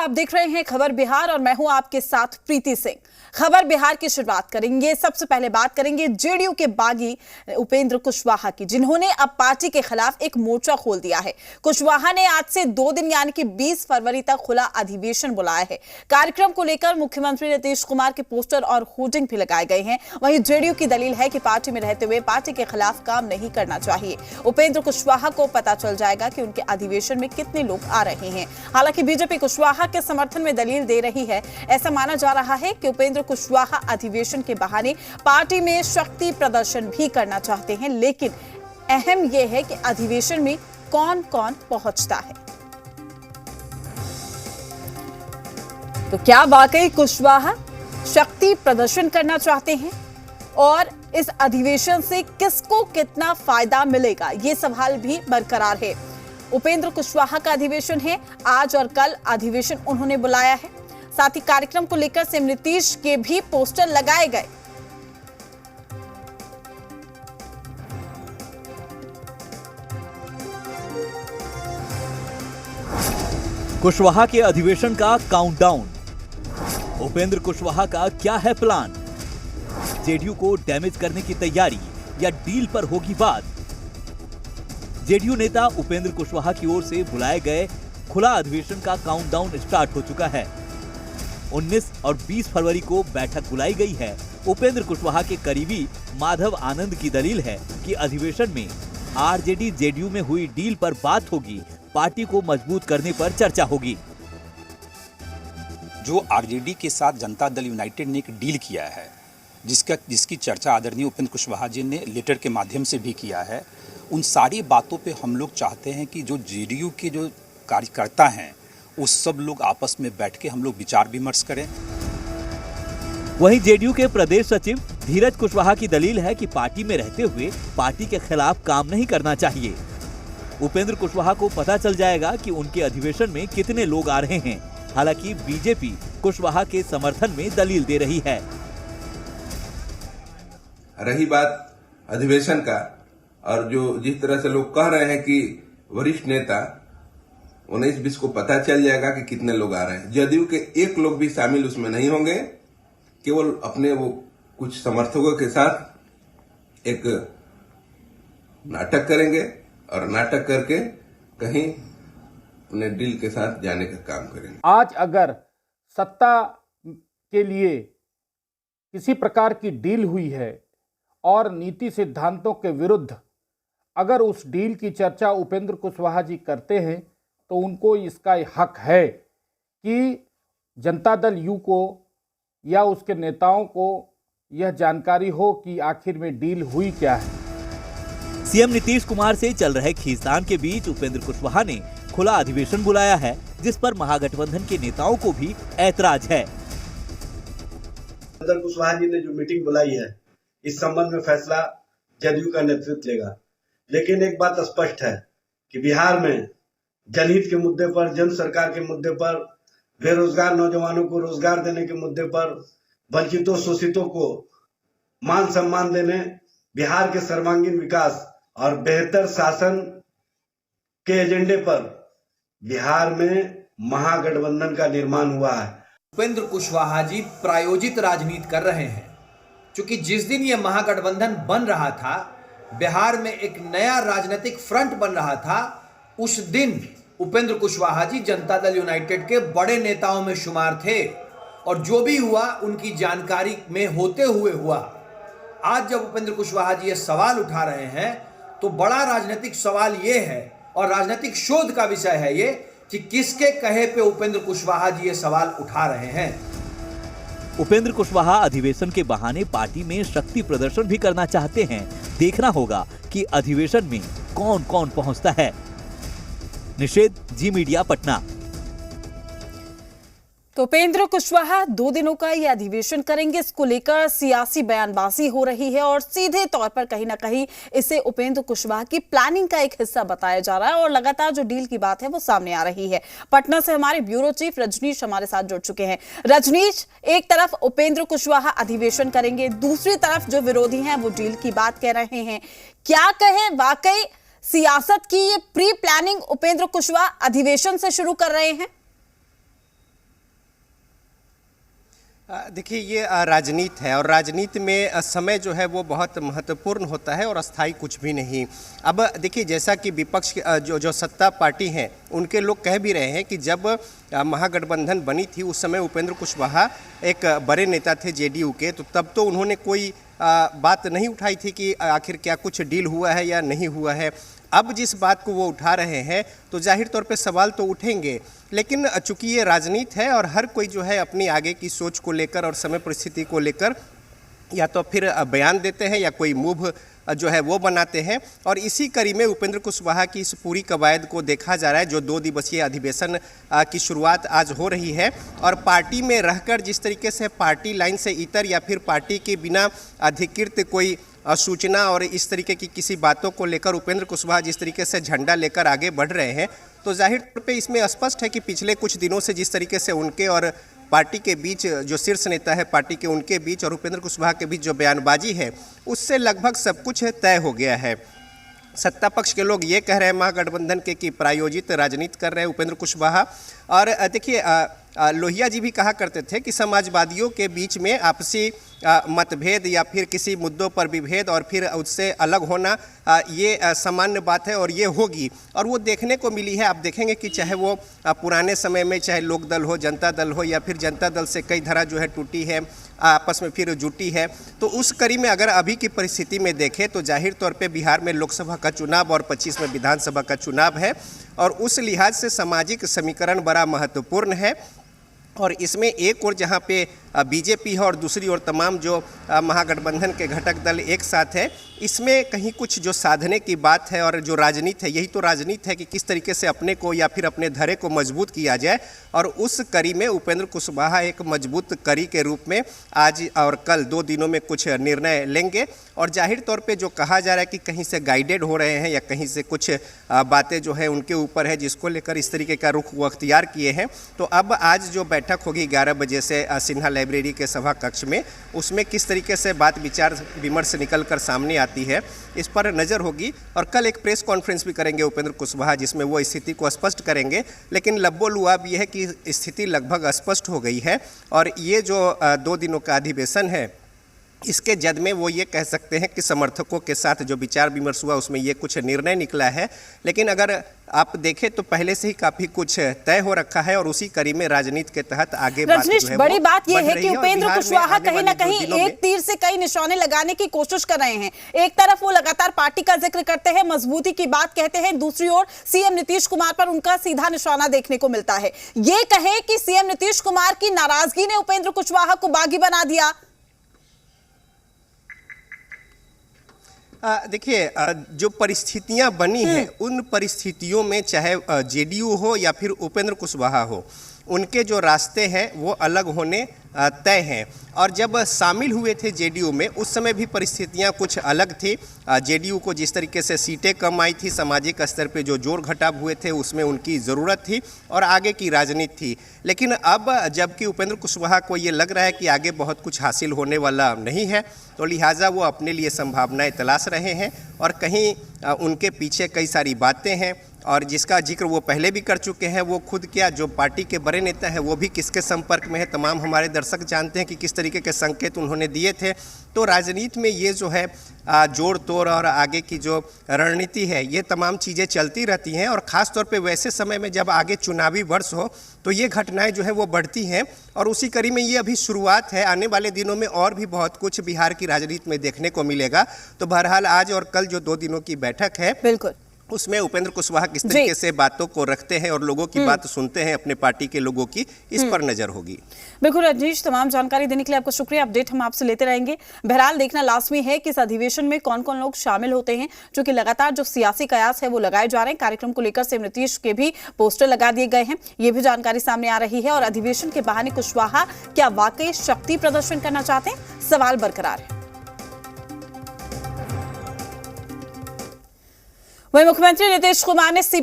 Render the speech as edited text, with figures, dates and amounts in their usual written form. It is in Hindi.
आप देख रहे हैं खबर बिहार और मैं हूं आपके साथ प्रीति सिंह। खबर बिहार की शुरुआत करेंगे। सबसे पहले बात करेंगे जेडीयू के बागी उपेंद्र कुशवाहा की, जिन्होंने अब पार्टी के खिलाफ एक मोर्चा खोल दिया है। कुशवाहा ने आज से 2 दिन यानी कि 20 फरवरी तक खुला अधिवेशन बुलाया है। कार्यक्रम को लेकर मुख्यमंत्री नीतीश कुमार के पोस्टर और होर्डिंग भी लगाए गए हैं। वहीं जेडीयू की दलील है कि पार्टी में रहते हुए पार्टी के खिलाफ काम नहीं करना चाहिए। उपेंद्र कुशवाहा को पता चल जाएगा कि उनके अधिवेशन में कितने लोग आ रहे हैं। हालांकि बीजेपी कुशवाहा के समर्थन में दलील दे रही है। ऐसा माना जा रहा है कि उपेंद्र कुशवाहा अधिवेशन के बहाने पार्टी में शक्ति प्रदर्शन भी करना चाहते हैं, लेकिन अहम यह है कि अधिवेशन में कौन कौन पहुंचता है। तो क्या वाकई कुशवाहा शक्ति प्रदर्शन करना चाहते हैं और इस अधिवेशन से किसको कितना फायदा मिलेगा, यह सवाल भी बरकरार है। उपेंद्र कुशवाहा का अधिवेशन है, आज और कल अधिवेशन उन्होंने बुलाया है। साथ ही कार्यक्रम को लेकर सीएम नीतीश के भी पोस्टर लगाए गए। कुशवाहा के अधिवेशन का काउंटडाउन। उपेंद्र कुशवाहा का क्या है प्लान? जेडीयू को डैमेज करने की तैयारी या डील पर होगी बात? जेडीयू नेता उपेंद्र कुशवाहा की ओर से बुलाए गए खुला अधिवेशन का काउंटडाउन स्टार्ट हो चुका है। 19 और 20 फरवरी को बैठक बुलाई गई है। उपेंद्र कुशवाहा के करीबी माधव आनंद की दलील है कि अधिवेशन में आरजेडी जेडीयू में हुई डील पर बात होगी, पार्टी को मजबूत करने पर चर्चा होगी। जो आरजेडी के साथ जनता दल यूनाइटेड ने एक डील किया है, जिसकी चर्चा आदरणीय उपेंद्र कुशवाहा जी ने लेटर के माध्यम से भी किया है, उन सारी बातों पे हम लोग चाहते हैं कि जो जेडीयू के जो कार्यकर्ता हैं उस सब लोग आपस में बैठ के हम लोग विचार विमर्श करें। वहीं जेडीयू के प्रदेश सचिव धीरज कुशवाहा की दलील है कि पार्टी में रहते हुए पार्टी के खिलाफ काम नहीं करना चाहिए। उपेंद्र कुशवाहा को पता चल जाएगा कि उनके अधिवेशन में कितने लोग आ रहे हैं। हालांकि बीजेपी कुशवाहा के समर्थन में दलील दे रही है। रही बात अधिवेशन का, और जो जिस तरह से लोग कह रहे हैं कि वरिष्ठ नेता 19-20 को पता चल जाएगा कि कितने लोग आ रहे हैं। जदयू के एक लोग भी शामिल उसमें नहीं होंगे, केवल अपने वो कुछ समर्थकों के साथ एक नाटक करेंगे और नाटक करके कहीं अपने डील के साथ जाने का काम करेंगे। आज अगर सत्ता के लिए किसी प्रकार की डील हुई है और नीति सिद्धांतों के विरुद्ध अगर उस डील की चर्चा उपेंद्र कुशवाहा जी करते हैं तो उनको इसका हक है कि जनता दल यू को या उसके नेताओं को यह जानकारी हो कि आखिर में डील हुई क्या है। सीएम नीतीश कुमार से चल रहे खींचतान के बीच उपेंद्र कुशवाहा ने खुला अधिवेशन बुलाया है, जिस पर महागठबंधन के नेताओं को भी ऐतराज है। उपेंद्र कुशवाहा जी ने जो मीटिंग बुलाई है, इस संबंध में फैसला जदयू का नेतृत्व लेगा। लेकिन एक बात स्पष्ट है कि बिहार में जनहित के मुद्दे पर, जन सरकार के मुद्दे पर, बेरोजगार नौजवानों को रोजगार देने के मुद्दे पर, वंचितों शोषितों को मान सम्मान देने, बिहार के सर्वांगीण विकास और बेहतर शासन के एजेंडे पर बिहार में महागठबंधन का निर्माण हुआ है। उपेंद्र कुशवाहा जी प्रायोजित राजनीति कर रहे हैं, क्योंकि जिस दिन ये महागठबंधन बन रहा था, बिहार में एक नया राजनीतिक फ्रंट बन रहा था, उस दिन उपेंद्र कुशवाहा जी जनता दल यूनाइटेड के बड़े नेताओं में शुमार थे और जो भी हुआ उनकी जानकारी में होते हुए हुआ। आज जब उपेंद्र कुशवाहा जी ये सवाल उठा रहे हैं तो बड़ा राजनीतिक सवाल ये है और राजनीतिक शोध का विषय है ये कि किसके कहे पे उपेंद्र कुशवाहा जी ये सवाल उठा रहे हैं। उपेंद्र कुशवाहा अधिवेशन के बहाने पार्टी में शक्ति प्रदर्शन भी करना चाहते हैं। देखना होगा कि अधिवेशन में कौन कौन पहुंचता है। निषेध, जी मीडिया, पटना। तो उपेंद्र कुशवाहा 2 दिनों का ये अधिवेशन करेंगे। इसको लेकर सियासी बयानबाजी हो रही है और सीधे तौर पर कहीं ना कहीं इसे उपेंद्र कुशवाहा की प्लानिंग का एक हिस्सा बताया जा रहा है और लगातार जो डील की बात है वो सामने आ रही है। पटना से हमारे ब्यूरो चीफ रजनीश हमारे साथ जुड़ चुके हैं। रजनीश, एक तरफ उपेंद्र कुशवाहा अधिवेशन करेंगे, दूसरी तरफ जो विरोधी हैं वो डील की बात कह रहे हैं। क्या कहें, वाकई सियासत की ये प्री प्लानिंग उपेंद्र कुशवाहा अधिवेशन से शुरू कर रहे हैं? देखिए ये राजनीति है और राजनीति में समय जो है वो बहुत महत्वपूर्ण होता है और अस्थाई कुछ भी नहीं। अब देखिए जैसा कि विपक्ष जो सत्ता पार्टी हैं उनके लोग कह भी रहे हैं कि जब महागठबंधन बनी थी उस समय उपेंद्र कुशवाहा एक बड़े नेता थे जेडीयू के, तो तब तो उन्होंने कोई बात नहीं उठाई थी कि आखिर क्या कुछ डील हुआ है या नहीं हुआ है। अब जिस बात को वो उठा रहे हैं तो जाहिर तौर पे सवाल तो उठेंगे, लेकिन चूंकि ये राजनीति है और हर कोई जो है अपनी आगे की सोच को लेकर और समय परिस्थिति को लेकर या तो फिर बयान देते हैं या कोई मूव जो है वो बनाते हैं, और इसी कड़ी में उपेंद्र कुशवाहा की इस पूरी कवायद को देखा जा रहा है। जो 2 दिवसीय अधिवेशन की शुरुआत आज हो रही है और पार्टी में रहकर जिस तरीके से पार्टी लाइन से इतर या फिर पार्टी के बिना अधिकृत कोई सूचना और इस तरीके की किसी बातों को लेकर उपेंद्र कुशवाहा जिस तरीके से झंडा लेकर आगे बढ़ रहे हैं, तो जाहिर तौर पे इसमें स्पष्ट है कि पिछले कुछ दिनों से जिस तरीके से उनके और पार्टी के बीच जो शीर्ष नेता है पार्टी के उनके बीच और उपेंद्र कुशवाहा के बीच जो बयानबाजी है उससे लगभग सब कुछ तय हो गया है। सत्ता पक्ष के लोग ये कह रहे हैं महागठबंधन के कि प्रायोजित राजनीति कर रहे हैं उपेंद्र कुशवाहा। और देखिए लोहिया जी भी कहा करते थे कि समाजवादियों के बीच में आपसी मतभेद या फिर किसी मुद्दों पर विभेद और फिर उससे अलग होना ये सामान्य बात है और ये होगी, और वो देखने को मिली है। आप देखेंगे कि चाहे वो पुराने समय में चाहे लोक दल हो, जनता दल हो, या फिर जनता दल से कई धारा जो है टूटी है, आपस में फिर जुटी है, तो उस कड़ी में अगर अभी की परिस्थिति में देखें तो जाहिर तौर पे बिहार में लोकसभा का चुनाव और 25 में विधानसभा का चुनाव है और उस लिहाज से सामाजिक समीकरण बड़ा महत्वपूर्ण है। और इसमें एक और जहाँ पे बीजेपी है और दूसरी ओर तमाम जो महागठबंधन के घटक दल एक साथ है, इसमें कहीं कुछ जो साधने की बात है और जो राजनीति है, यही तो राजनीति है कि किस तरीके से अपने को या फिर अपने धरे को मजबूत किया जाए। और उस कड़ी में उपेंद्र कुशवाहा एक मजबूत कड़ी के रूप में आज और कल 2 दिनों में कुछ निर्णय लेंगे। और जाहिर तौर पे जो कहा जा रहा है कि कहीं से गाइडेड हो रहे हैं या कहीं से कुछ बातें जो है उनके ऊपर है जिसको लेकर इस तरीके का रुख वो अख्तियार किए हैं। तो अब आज जो बैठक होगी 11 बजे से सिन्हा लाइब्रेरी के सभा कक्ष में, उसमें किस तरीके से बात विचार विमर्श निकल कर सामने आती है इस पर नज़र होगी। और कल एक प्रेस कॉन्फ्रेंस भी करेंगे उपेंद्र कुशवाहा जिसमें वो स्थिति को स्पष्ट करेंगे। लेकिन लब्बो लुआब ये है कि स्थिति लगभग स्पष्ट हो गई है और ये जो 2 दिनों का अधिवेशन है इसके जद में वो ये कह सकते हैं कि समर्थकों के साथ जो विचार विमर्श हुआ उसमें ये कुछ निर्णय निकला है। लेकिन अगर आप देखें तो पहले से ही काफी कुछ तय हो रखा है और उसी कड़ी में राजनीति के तहत आगे रजनीश, बड़ी बात यह है कि उपेंद्र कुशवाहा कहीं ना कहीं एक तीर से कई निशाने लगाने की कोशिश कर रहे हैं। एक तरफ वो लगातार पार्टी का जिक्र करते हैं, मजबूती की बात कहते हैं, दूसरी ओर सीएम नीतीश कुमार पर उनका सीधा निशाना देखने को मिलता है। ये कहे कि सीएम नीतीश कुमार की नाराजगी ने उपेंद्र कुशवाहा को बागी बना दिया। देखिए जो परिस्थितियां बनी हैं उन परिस्थितियों में चाहे जेडीयू हो या फिर उपेंद्र कुशवाहा हो, उनके जो रास्ते हैं वो अलग होने तय हैं। और जब शामिल हुए थे जेडीयू में उस समय भी परिस्थितियां कुछ अलग थी। जेडीयू को जिस तरीके से सीटें कम आई थी, सामाजिक स्तर पे जो जोड़ घटाव हुए थे उसमें उनकी ज़रूरत थी और आगे की राजनीति थी। लेकिन अब जबकि उपेंद्र कुशवाहा को ये लग रहा है कि आगे बहुत कुछ हासिल होने वाला नहीं है, तो लिहाजा वो अपने लिए संभावनाएं तलाश रहे हैं और कहीं उनके पीछे कई सारी बातें हैं और जिसका जिक्र वो पहले भी कर चुके हैं। वो खुद क्या जो पार्टी के बड़े नेता हैं वो भी किसके संपर्क में है, तमाम हमारे दर्शक जानते हैं कि किस तरीके के संकेत उन्होंने दिए थे। तो राजनीति में ये जो है जोड़ तोड़ और आगे की जो रणनीति है ये तमाम चीज़ें चलती रहती हैं और ख़ास तौर पे वैसे समय में जब आगे चुनावी वर्ष हो तो ये घटनाएं जो है वो बढ़ती हैं। और उसी कड़ी में ये अभी शुरुआत है, आने वाले दिनों में और भी बहुत कुछ बिहार की राजनीति में देखने को मिलेगा। तो बहरहाल आज और कल जो 2 दिनों की बैठक है बिल्कुल उसमें उपेंद्र कुशवाहा किस तरीके से बातों को रखते हैं और लोगों की बात सुनते हैं, अपने पार्टी के लोगों की, इस पर नजर होगी। बिल्कुल रजनीश, तमाम जानकारी देने के लिए आपको शुक्रिया। अपडेट हम आपसे लेते रहेंगे। बहरहाल देखना लाजमी है कि इस अधिवेशन में कौन कौन लोग शामिल होते हैं, क्योंकि लगातार जो सियासी कयास है वो लगाए जा रहे हैं। कार्यक्रम को लेकर सीएम नीतीश के भी पोस्टर लगा दिए गए हैं, ये भी जानकारी सामने आ रही है। और अधिवेशन के बहाने कुशवाहा क्या वाकई शक्ति प्रदर्शन करना चाहते हैं, सवाल बरकरार है। वहीं मुख्यमंत्री नीतीश कुमार ने